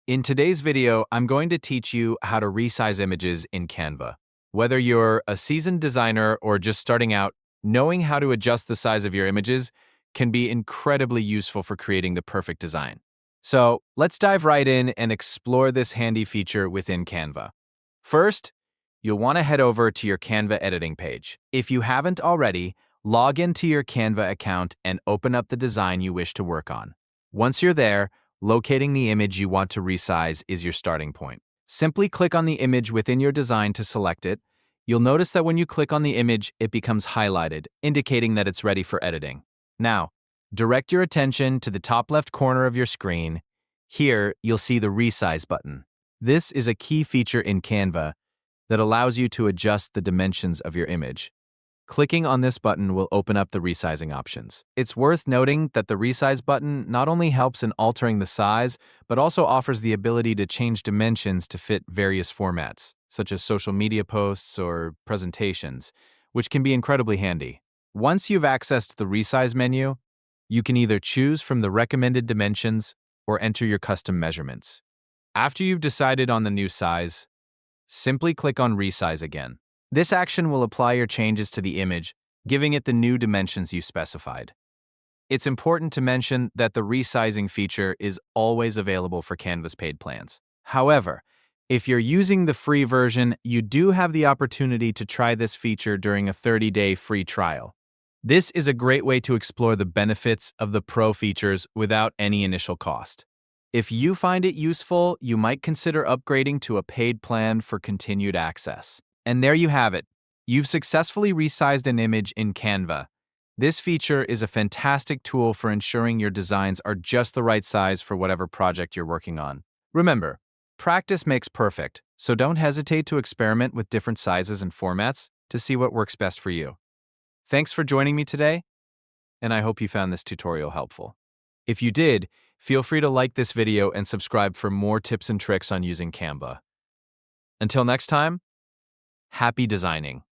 In today's video, I'm going to teach you how to resize images in Canva. Whether you're a seasoned designer or just starting out, knowing how to adjust the size of your images can be incredibly useful for creating the perfect design. So let's dive right in and explore this handy feature within Canva. First, you'll want to head over to your Canva editing page. If you haven't already, log into your Canva account and open up the design you wish to work on. Once you're there, locating the image you want to resize is your starting point. Simply click on the image within your design to select it. You'll notice that when you click on the image, it becomes highlighted, indicating that it's ready for editing. Now, direct your attention to the top left corner of your screen. Here, you'll see the Resize button. This is a key feature in Canva that allows you to adjust the dimensions of your image. Clicking on this button will open up the resizing options. It's worth noting that the resize button not only helps in altering the size, but also offers the ability to change dimensions to fit various formats, such as social media posts or presentations, which can be incredibly handy. Once you've accessed the resize menu, you can either choose from the recommended dimensions or enter your custom measurements. After you've decided on the new size, simply click on Resize again. This action will apply your changes to the image, giving it the new dimensions you specified. It's important to mention that the resizing feature is always available for Canva's paid plans. However, if you're using the free version, you do have the opportunity to try this feature during a 30-day free trial. This is a great way to explore the benefits of the Pro features without any initial cost. If you find it useful, you might consider upgrading to a paid plan for continued access. And there you have it. You've successfully resized an image in Canva. This feature is a fantastic tool for ensuring your designs are just the right size for whatever project you're working on. Remember, practice makes perfect, so don't hesitate to experiment with different sizes and formats to see what works best for you. Thanks for joining me today, and I hope you found this tutorial helpful. If you did, feel free to like this video and subscribe for more tips and tricks on using Canva. Until next time, happy designing.